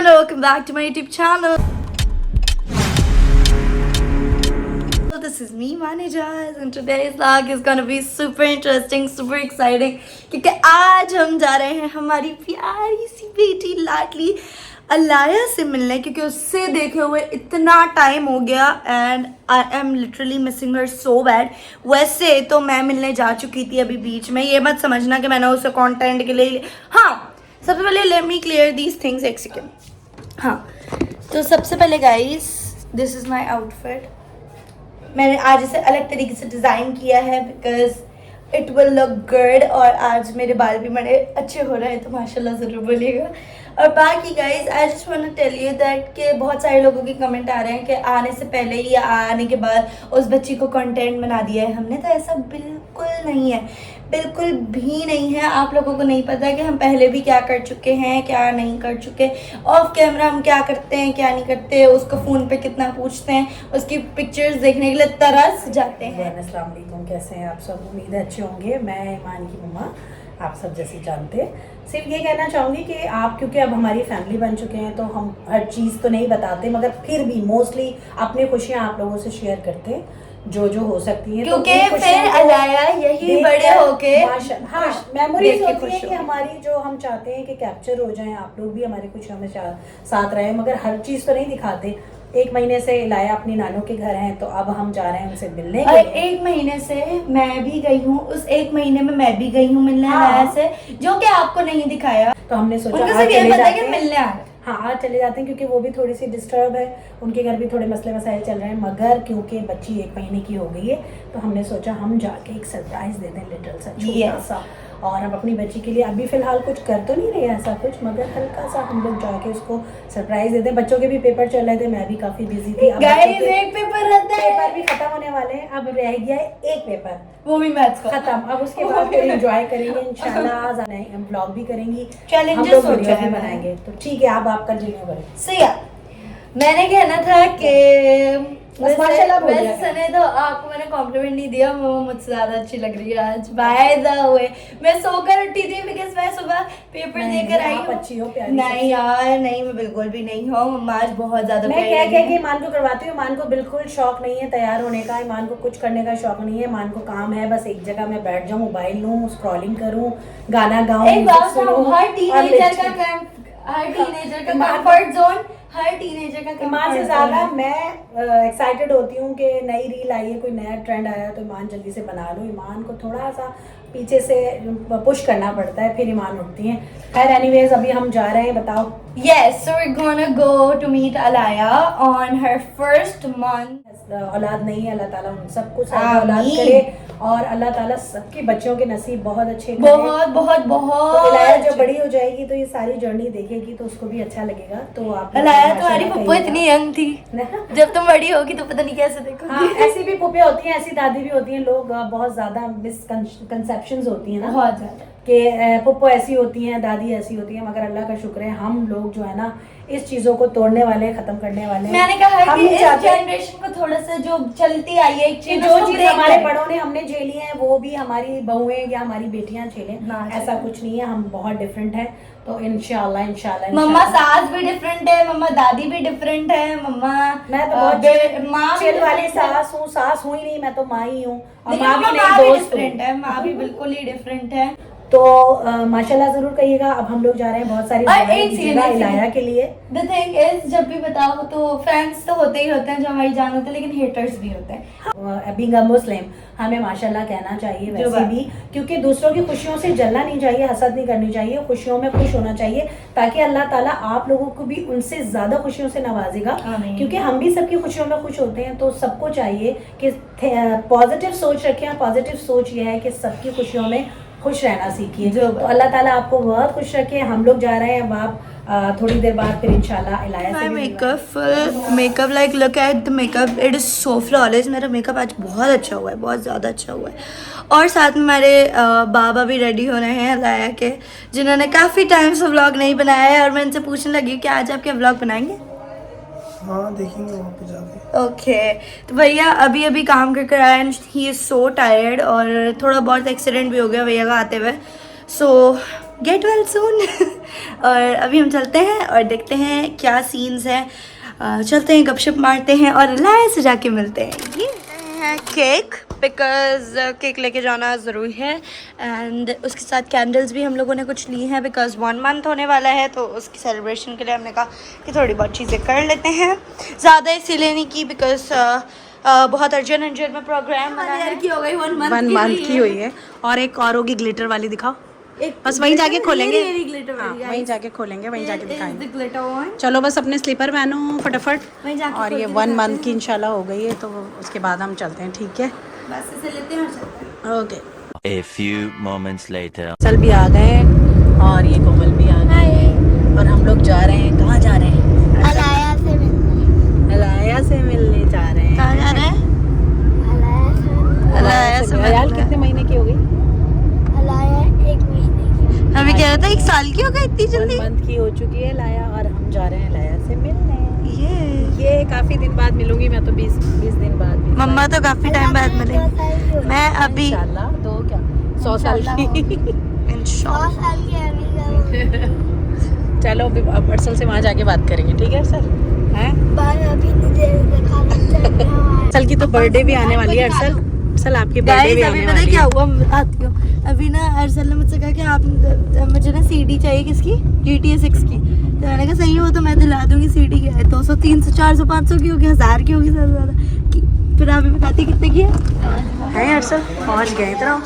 everyone, welcome back to my YouTube channel. This is me, Manijaz, and today's vlog is gonna be super interesting, super exciting क्योंकि आज हम जा रहे हैं हमारी प्यारी सी बेटी लाडली अलाया से मिलने, क्योंकि उससे देखे हुए इतना टाइम हो गया and I am literally missing her so bad. वैसे तो मैं मिलने जा चुकी थी अभी बीच में, ये मत समझना कि मैंने उसे कंटेंट के लिए। हाँ, सबसे पहले let me clear these things, एक सेकेंड। हाँ, तो सबसे पहले guys, this is my outfit. मैंने आज इसे अलग तरीके से डिज़ाइन किया है because it will look good, और आज मेरे बाल भी बड़े अच्छे हो रहे हैं तो माशाल्लाह ज़रूर बोलिएगा। और बाकी guys I just want to tell you that कि बहुत सारे लोगों के कमेंट आ रहे हैं कि आने से पहले ही या आने के बाद उस बच्ची को कंटेंट बना दिया है हमने, तो ऐसा बिल्कुल नहीं है, बिल्कुल भी नहीं है। आप लोगों को नहीं पता कि हम पहले भी क्या कर चुके हैं, क्या नहीं कर चुके, ऑफ कैमरा हम क्या करते हैं, क्या नहीं करते, उसको फ़ोन पे कितना पूछते हैं, उसकी पिक्चर्स देखने के लिए तरस जाते हैं। अस्सलाम वालेकुम, कैसे हैं आप सब? उम्मीद है अच्छे होंगे। मैं ईमान की मम्मा, आप सब जैसे जानते हैं। सिर्फ ये कहना चाहूँगी कि आप, क्योंकि अब हमारी फैमिली बन चुके हैं तो हम हर चीज़ तो नहीं बताते, मगर फिर भी मोस्टली अपनी खुशियाँ आप लोगों से शेयर करते हैं जो हो सकती है, क्योंकि तो फिर अलाया यही बड़े होके मेमोरीज होती है कि हमारी, जो हम चाहते हैं कि कैप्चर हो जाएं, आप लोग भी हमारी खुशियों में साथ रहे, मगर हर चीज़ तो नहीं दिखाते। 1 महीने से लाया अपनी नानों के घर हैं, तो अब हम जा रहे हैं उनसे मिलने के लिए। 1 महीने से मैं भी गई हूँ, उस 1 महीने में मैं भी गई हूँ मिलने लाया से, जो कि आपको नहीं दिखाया। तो हमने सोचा आज चले जाते हैं मिलने। हाँ, आज चले जाते हैं क्योंकि वो भी थोड़ी सी डिस्टर्ब है, उनके घर भी थोड़े मसले मसाइल चल रहे हैं, मगर क्योंकि बच्ची 1 महीने की हो गई है तो हमने सोचा हम जाके एक सरप्राइज दे दें, लिटिल सा, छोटा सा। और हम अपनी बच्ची के लिए अभी फिलहाल कुछ कर तो नहीं रहे ऐसा कुछ, मगर हल्का सा हम लोग जाके उसको सरप्राइज देते हैं। बच्चों के भी पेपर चल रहे थे, मैं भी काफी बिजी थी। अब एक पेपर रहता है, पेपर भी खत्म होने वाले हैं, अब रह गया है एक पेपर, वो भी मैथ्स का खत्म। अब उसके बाद फिर एंजॉय करेंगे इंशाल्लाह, हम ब्लॉग भी करेंगी, चैलेंजेस वीडियो भी बनाएंगे। तो ठीक है, आप कंटिन्यू करें। सही है। मैंने कहना था कि वैसे सने तो आपको मैंने कॉम्प्लीमेंट नहीं दिया, वो मुझसे ज्यादा अच्छी लग रही है आज। बाय द वे, मैं सोकर उठी थी बिकॉज मैं सुबह पेपर देकर आई हूँ। अच्छी हो, प्यारी। नहीं यार, नहीं, मैं बिल्कुल भी नहीं हूँ। मम्मा आज बहुत ज्यादा मैं क्या के ईमान को करवाती हूँ। ईमान को बिल्कुल शौक नहीं है तैयार होने का, ईमान को कुछ करने का शौक नहीं है। ईमान को काम है बस एक जगह मैं बैठ जाऊँ, मोबाइल लूँ, स्क्रॉलिंग करूँ, गाना गाऊँ। हर टीनेजर का कंफर्ट जोन, हर टीनेजर का। ईमान से ज्यादा मैं एक्साइटेड होती हूँ कि नई रील आई है, कोई नया ट्रेंड आया तो ईमान जल्दी से बना लो। ईमान को थोड़ा सा पीछे से पुश करना पड़ता है, फिर ईमान उठती हैं। खैर एनीवेज, अभी हम जा रहे हैं, बताओ। Yes, so we're gonna go to meet Alaya on her first month. औलाद नहीं है, अल्लाह ताला उन सबको औलाद करे, और अल्लाह ताला सबके बच्चों के नसीब बहुत अच्छे करे। बहुत बहुत बहुत। तो अलाया जब बड़ी हो जाएगी तो ये सारी जर्नी देखेगी तो उसको भी अच्छा लगेगा। तो आप अलाया तुम्हारी पप्पू इतनी यंग थी, जब तुम बड़ी होगी तो पता नहीं कैसे देखोगी। हाँ, ऐसी भी पुप्पे होती हैं, ऐसी दादी भी होती हैं। लोग बहुत ज्यादा मिसकंसेप्शंस होती हैं ना, बहुत ज्यादा, कि पुप्पो ऐसी होती हैं, दादी ऐसी होती है, मगर अल्लाह का शुक्र है हम लोग जो है ना इस चीजों को तोड़ने वाले, खत्म करने वाले। मैंने कहा है कि इस जनरेशन को थोड़ा सा जो चलती आई है एक चीज, जो चीज हमारे बड़ों ने हमने झेली है वो भी हमारी बहुएं या हमारी बेटियां झेलें, ऐसा कुछ नहीं है। हम बहुत डिफरेंट हैं, तो इंशाल्लाह मम्मा सास भी डिफरेंट है, मम्मा दादी भी डिफरेंट है। मम्मा, मैं तो बहुत माँ चिल वाली सास हुई नहीं, मैं तो माँ ही हूँ, और माँ भी नहीं, दोस्त है। माँ भी बिल्कुल ही डिफरेंट है। तो माशाल्लाह जरूर कहिएगा। अब हम लोग जा रहे हैं बहुत सारी इलाया के लिए। The thing is, जब भी बताओ तो फैंस तो होते ही होते हैं जो हमारी जान होते हैं, लेकिन हेटर्स भी होते हैं। बीइंग अ मुस्लिम हमें माशाल्लाह कहना चाहिए वैसे भी, क्योंकि दूसरों की खुशियों से जलना नहीं चाहिए, हसद नहीं करनी चाहिए, खुशियों में खुश होना चाहिए, ताकि अल्लाह ताला आप लोगों को भी उनसे ज्यादा खुशियों से नवाजेगा। क्योंकि हम भी सबकी खुशियों में खुश होते हैं, तो सबको चाहिए कि पॉजिटिव सोच रखें। पॉजिटिव सोच ये है कि सबकी खुशियों में खुश रहना सीखिए। तो अल्लाह ताला आपको बहुत खुश रखे। हम लोग जा रहे हैं, अब आप थोड़ी देर बाद फिर इंशाल्लाह इलाया से makeup like look at the makeup, it is so flawless. मेरा मेकअप आज बहुत अच्छा हुआ है, बहुत ज़्यादा अच्छा हुआ है। और साथ में हमारे बाबा भी रेडी हो रहे हैं अलाया के, जिन्होंने काफ़ी टाइम से व्लॉग नहीं बनाया है, और मैं इनसे पूछने लगी कि आज आप क्या व्लॉग बनाएंगे। हाँ, देखेंगे वहाँ पे जाके। ओके, तो भैया अभी अभी काम कर कर आए and he is so tired, और थोड़ा बहुत एक्सीडेंट भी हो गया भैया का आते हुए। सो गेट वेल सून। और अभी हम चलते हैं और देखते हैं क्या सीन्स हैं। चलते हैं, गपशप मारते हैं और लाया से जाके मिलते हैं। ये है केक, बिकॉज केक लेके जाना ज़रूरी है। एंड उसके साथ कैंडल्स भी हम लोगों ने कुछ ली हैं, बिकॉज 1 मंथ होने वाला है, तो उसकी सेलिब्रेशन के लिए हमने कहा कि थोड़ी बहुत चीज़ें कर लेते हैं। ज़्यादा इसीलिए नहीं की, बिकॉज बहुत अर्जेंट में प्रोग्राम बना है। की हो गई 1 मंथ की हुई है। और एक और होगी ग्लिटर वाली, दिखाओ। बस वहीं जाके खोलेंगे, वहीं जाके खोलेंगे, वहीं जाके दिखाएंगे। चलो बस अपने स्लीपर पहनो फटाफट। और ये 1 मंथ की इंशाल्लाह हो गई है, तो उसके बाद हम चलते हैं, ठीक है? बस इसे लेते हैं और चलते हैं। Okay. A few moments later. चल भी आ गए और ये कोमल भी आ गए और हम लोग जा रहे हैं। कहाँ जा रहे हैं? अलाया से मिलने जा रहे हैं। कहाँ जा रहे हैं? अलाया से यार कितने महीने की हो गई? हमें कह रहा था 1 साल की हो गई इतनी 1 जल्दी। मंथ की हो चुकी है लाया, और हम जा रहे हैं लाया से मिलने। ये काफी दिन बाद मिलूंगी मैं तो, 20 दिन बाद। मम्मा तो काफी टाइम बाद मिलेंगी। मैं अभी इंशाल्लाह 100 साल की। चलो अब अरसल से वहाँ जाके बात करेंगे, ठीक है सर? हैं? अरसल की तो बर्थडे भी आने वाली है। अरसल आपकी बर्थडे भी आने वाली है। क्या हुआ मैं बताती हूँ। अभी ना अरसल ने मुझसे कहा कि आप मुझे ना सीडी चाहिए, किसकी? GTA 6 की। तो मैंने कहा सही हो तो मैं दिला दूंगी। सीडी क्या है, 200 300 400 500 की होगी, 1000 की होगी ज़्यादा ज़्यादा। फिर आप बताती कितने की है? अरसल पहुँच गए इतना।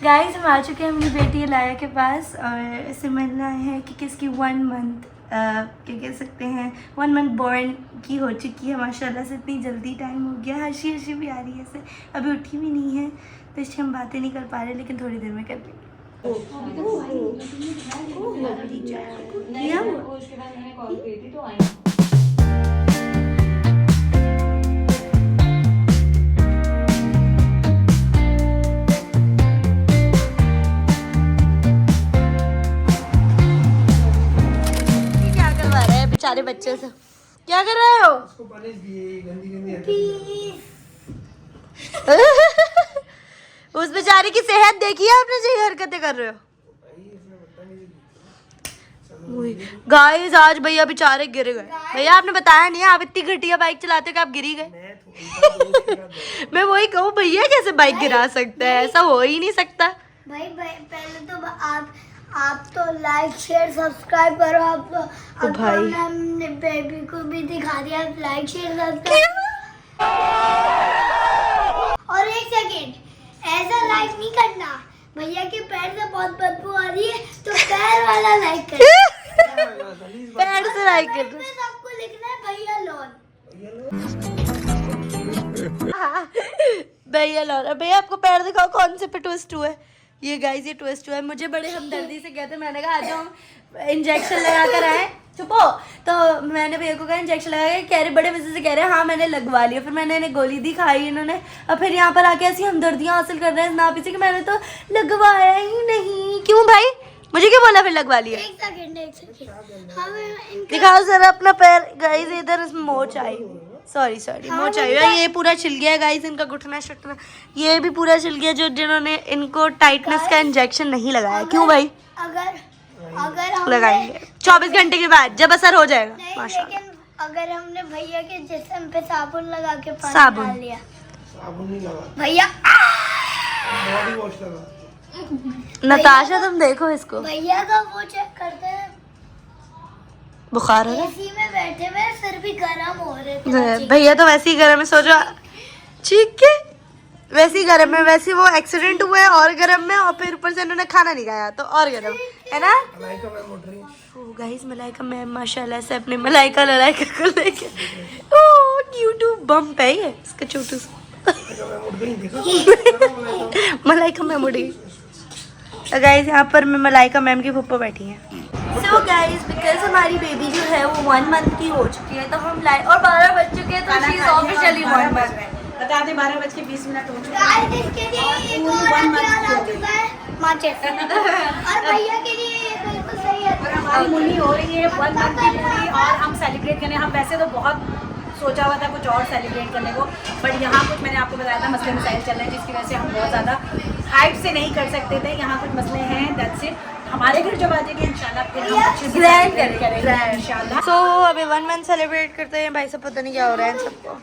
गाइस हम आ चुके हैं अपनी बेटी लाया के पास और इससे मिलना है कि किसकी 1 मंथ क्या कह सकते हैं 1 मंथ बॉर्न की हो चुकी है। माशाल्लाह से इतनी जल्दी टाइम हो गया। हंसी भी आ रही है इसे, अभी उठी भी नहीं है तो इससे हम बातें नहीं कर पा रहे, लेकिन थोड़ी देर में कर लेंगे। बेचारे बच्चे से क्या कर रहे हो? उसको पनिश दिए, गंदी उस बेचारे की सेहत देखी है आपने जो हरकतें कर रहे हो? गाइस आज भैया बेचारे गिर गए। भैया आपने बताया नहीं, आप इतनी घटिया बाइक चलाते हो कि आप गिरी गए। मैं वही कहूँ, भैया कैसे बाइक गिरा सकता है? ऐसा हो ही नहीं सकता। भाई पहले तो आप तो लाइक शेयर सब्सक्राइब करो। आप तो भाई हमने बेबी को भी दिखा दिया, लाइक शेयर सब्सक्राइब। और 1 सेकेंड, ऐसा लाइक नहीं करना। भैया के पैर से बहुत बदबू आ रही है, तो पैर वाला लाइक करना। पैर से लाइक कर इसमें सबको लिखना है भैया लोन। भैया लौरा। भैया आपको पैर दिखाओ कौन से पे ट्विस्ट हुआ है। ये गाइस ये ट्विस्ट हुआ है। मुझे बड़े हमदर्दी से कहते, मैंने कहा आज हम इंजेक्शन लगा कर आए। चुपो। तो मैंने भैया को कहा इंजेक्शन लगा के, कह रहे बड़े मजे से कह रहे हाँ मैंने लगवा लिया। फिर मैंने इन्हें गोली दी, खाई इन्होंने, और फिर यहाँ पर आके ऐसी हमदर्दियाँ हासिल कर रहे हैं ना पीछे कि मैंने तो लगवाया ही नहीं। क्यों भाई, मुझे क्यों बोला फिर लगवा लिया? 1 सेकेंड हमें दिखाओ जरा अपना पैर। गाइस इधर इसमें मोच आई, सॉरी मोच आई है। ये पूरा छिल गया है गाइस, इनका घुटना शुटना ये भी पूरा छिल गया, जो जिन्होंने इनको टाइटनेस का इंजेक्शन नहीं लगाया। क्यों भाई? अगर हम लगाएंगे 24 घंटे के बाद जब असर हो जाएगा। नहीं, माशाल्लाह। लेकिन अगर हमने भैया के जिस्म पे साबुन लगा के पानी साबुन? डाल लिया साबुन नहीं लगा, भैया, बॉडी वॉश लगा। नताशा तुम देखो इसको, भैया का वो चेक करते हैं। बुखार है एसी में बैठे हुए फिर भी गर्म हो रहे थे। भैया तो वैसे ही गर्म है। सोचो ठीक है, वैसे ही गर्म है। वैसे वो एक्सीडेंट हुआ है और गर्म में, और फिर ऊपर से इन्होंने खाना नहीं खाया तो और गर्म है ना। मलाइका मैम उठ रही है। ओ गाइस मलाइका मैम माशाल्लाह से अपने मलाइका को लेके ओ क्यूटू बम्प है ये इसका छोटू सा। मलाइका मैम उठ गई, देखा? मलाइका मैम उठ गई। तो गाइस यहाँ पर मैं मलाइका मैम की फुप्पो बैठी हैं। सो गाइस बिकॉज हमारी बेबी जो है वो 1 मंथ की हो चुकी है, तो हम लाए और 12 बज चुके हैं, तो शी इज ऑफिशियली 1 मंथ। बता दें 12:20 हो चुके गाइस इसके लिए एक और हथियार आ चुका है, माचिस। और भैया के लिए ये बिल्कुल सही है। और हमारी मुन्नी हो रही है 1 मंथ की पूरी, और हम सेलिब्रेट करने, हम वैसे तो बहुत सोचा हुआ था कुछ और सेलिब्रेट करने को, बट यहाँ कुछ मैंने आपको बताया था मसले मसाइल चल रहे हैं जिसकी वजह से हम बहुत ज़्यादा हाइट से नहीं कर सकते थे। यहाँ कुछ मसले हैं, दैट्स इट। हमारे घर जब आ जाएंगे इंशाल्लाह फिर हम अच्छे से ग्रैंड करेंगे इंशाल्लाह। सो अभी 1 मंथ सेलिब्रेट करते हैं भाई सब, पता नहीं क्या हो रहा है इन सबको।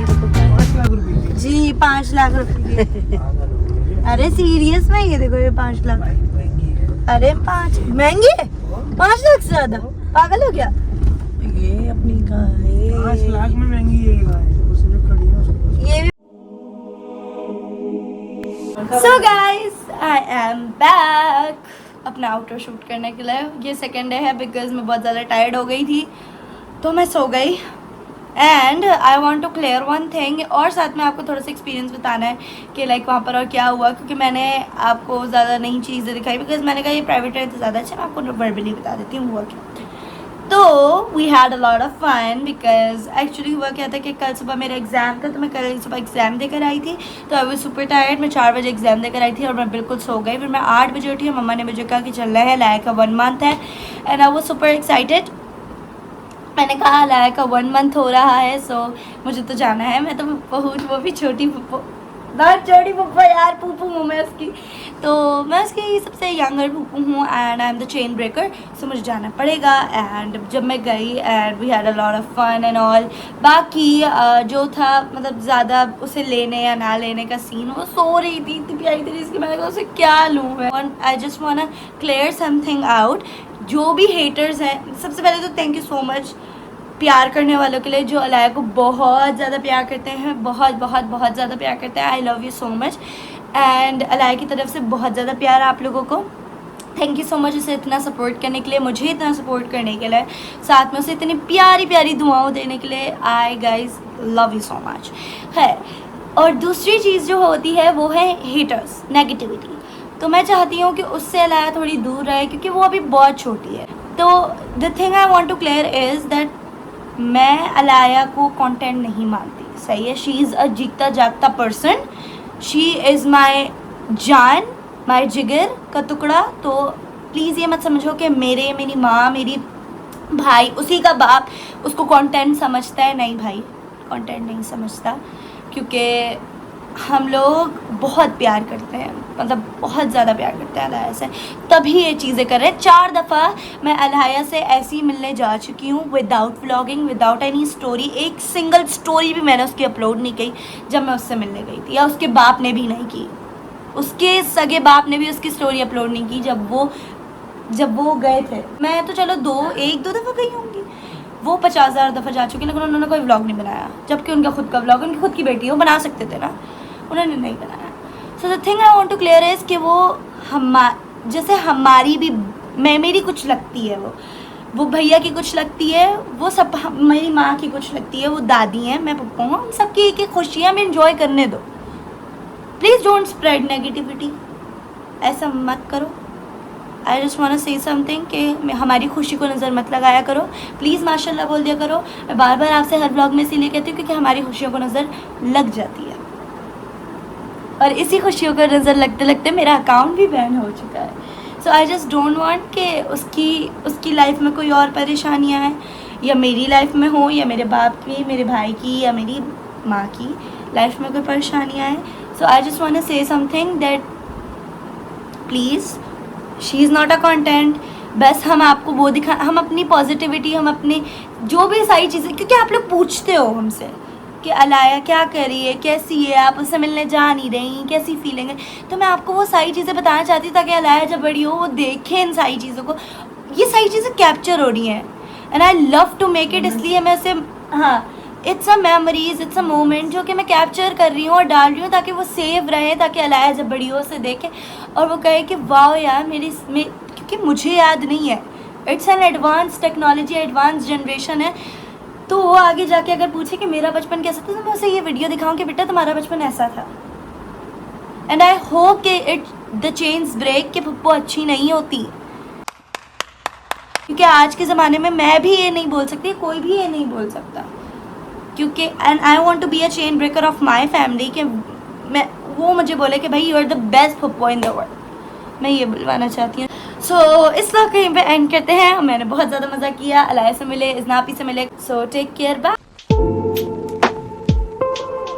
Happy birthday जी 5 लाख रुपए। अरे सीरियस में ये देखो, ये 5 लाख। अरे 5 महंगे, 5 लाख से ज्यादा पागल हो क्या? ये अपनी गाय 5 लाख में महंगी है ये गाय, उसने खड़ी है उसको। ये so guys I am back अपना आउटर शूट करने के लिए। ये सेकेंड डे है बिकॉज मैं बहुत ज़्यादा टायर्ड हो गई थी तो मैं सो गई। And I want to clear one thing, और साथ में आपको थोड़ा सा एक्सपीरियंस बताना है कि लाइक वहाँ पर और क्या हुआ, क्योंकि मैंने आपको ज़्यादा नई चीज़ें दिखाई बिकॉज मैंने कहा ये प्राइवेट है तो ज़्यादा अच्छा, मैं आपको वर्बली बता देती हूँ हुआ क्या। तो we had a lot of fun because actually हुआ क्या था कि कल सुबह मेरा एग्ज़ाम था, तो मैं कल सुबह एग्ज़ाम देकर आई थी, तो आई वाज सुपर टायर्ड। मैं 4 बजे एग्ज़ाम देकर आई थी और मैं बिल्कुल सो गई। फिर मैं 8 बजे उठी और मम्मा ने मुझे कहा कि चलना है, लाया का 1 मंथ है and I was super excited. मैंने कहा लाया का 1 मंथ हो रहा है सो मुझे तो जाना है। मैं तो बहुत वो भी छोटी पुप्पो, नॉट छोटी पुप्पो यार, पुप्पू हूँ मैं उसकी, तो मैं उसकी सबसे यंगर पुप्पू हूँ and I am the chain breaker, so मुझे जाना पड़ेगा। एंड जब मैं गई and we had a lot of fun and all. बाकी जो था मतलब ज़्यादा उसे लेने या ना लेने का सीन, वो सो रही थी इतनी प्यारी तरीके से, मैंने कहा उसे क्या लूँ मैं। आई just want clear something out. जो भी हेटर्स हैं, सबसे पहले तो थैंक यू सो मच प्यार करने वालों के लिए जो अलाया को बहुत ज़्यादा प्यार करते हैं, बहुत बहुत बहुत ज़्यादा प्यार करते हैं। I love you so much and Alaya की तरफ से बहुत ज़्यादा प्यार आप लोगों को। थैंक यू सो मच उसे इतना सपोर्ट करने के लिए, मुझे इतना सपोर्ट करने के लिए, साथ में उसे इतनी प्यारी प्यारी दुआओं देने के लिए। I guys love you so much है। और दूसरी चीज़ जो होती है वो है हेटर्स, नेगेटिविटी। तो मैं चाहती हूँ कि उससे अलाया थोड़ी दूर रहे क्योंकि वो अभी बहुत छोटी है। तो the thing I want to clear is that मैं अलाया को कंटेंट नहीं मानती, सही है। शी इज़ अ जीता जागता पर्सन, शी इज़ माई जान, माई जिगर का टुकड़ा। तो प्लीज़ ये मत समझो कि मेरी माँ, मेरी भाई, उसी का बाप उसको कंटेंट समझता है। नहीं भाई, कंटेंट नहीं समझता, क्योंकि हम लोग बहुत प्यार करते हैं, मतलब बहुत ज़्यादा प्यार करते हैं अलाया से, तभी ये चीज़ें कर रहे हैं। 4 दफ़ा मैं अलाया से ऐसी मिलने जा चुकी हूँ without vlogging, without any story. एक सिंगल स्टोरी भी मैंने उसकी अपलोड नहीं की जब मैं उससे मिलने गई थी, या उसके बाप ने भी नहीं की, उसके सगे बाप ने भी उसकी स्टोरी अपलोड नहीं की जब वो गए थे। मैं तो चलो 1-2 दफ़ा गई होंगी, वो 50,000 दफ़ा जा चुकी, लेकिन उन्होंने कोई व्लॉग नहीं बनाया, जबकि उनका खुद का व्लॉग, उनकी खुद की बेटी हो, बना सकते थे ना, उन्होंने नहीं बनाया। So the thing I want to clear is कि वो जैसे हमारी भी मेरी कुछ लगती है, वो भैया की कुछ लगती है, वो सब मेरी माँ की कुछ लगती है, वो दादी हैं, मैं पप्पा हूँ, हम सबकी एक एक खुशियाँ में इंजॉय करने दो। प्लीज़ डोंट स्प्रेड नेगेटिविटी, ऐसा मत करो। I just want to say something कि हमारी खुशी को नज़र मत लगाया करो, प्लीज़ माशाल्लाह बोल दिया करो। मैं बार बार आपसे हर ब्लॉग में इसीलिए कहती हूँ क्योंकि हमारी खुशियों को नज़र लग जाती है, और इसी खुशियों को नज़र लगते लगते मेरा अकाउंट भी बैन हो चुका है। सो आई जस्ट डोंट वांट कि उसकी लाइफ में कोई और परेशानियाँ आएँ, या मेरी लाइफ में हो, या मेरे बाप की, मेरे भाई की, या मेरी माँ की लाइफ में कोई परेशानियाँ आएँ। So I just want to say something that please she is not a content. बस हम आपको वो हम अपनी पॉजिटिविटी, हम अपने जो भी सारी चीज़ें, क्योंकि आप लोग पूछते हो हमसे कि अलाया क्या कर रही है, कैसी है, आप उससे मिलने जा नहीं रही, कैसी फीलिंग है, तो मैं आपको वो सारी चीज़ें बताना चाहती हूँ ताकि अलाया जब बड़ी हो वो देखे इन सारी चीज़ों को। ये सारी चीज़ें कैप्चर हो रही हैं and I love to make it, इसलिए मैं इसे, हाँ, it's a memories, it's a moment जो कि मैं कैप्चर कर रही हूँ और डाल रही हूँ ताकि वो सेव रहे, ताकि अलाया जब बड़ी हो उसे देखे और वो कहे कि वाह यार क्योंकि मुझे याद नहीं है, it's an advance technology, advance generation है, तो वो आगे जाके अगर पूछे कि मेरा बचपन कैसा था, तो मैं उसे ये वीडियो दिखाऊं कि बेटा तुम्हारा बचपन ऐसा था। एंड आई होप कि इट द चेन्स ब्रेक, कि पप्पू अच्छी नहीं होती, क्योंकि आज के ज़माने में मैं भी ये नहीं बोल सकती, कोई भी ये नहीं बोल सकता, क्योंकि and I want to be a chain breaker of my family, कि मैं वो मुझे बोले कि भाई you are the best Pappu in the world, मैं ये बुलवाना चाहती हूँ। सो इस व्लॉग कहीं पे एंड करते हैं। मैंने बहुत ज़्यादा मज़ा किया, अलाया से मिले, इज़नापी से मिले। So take care, bye.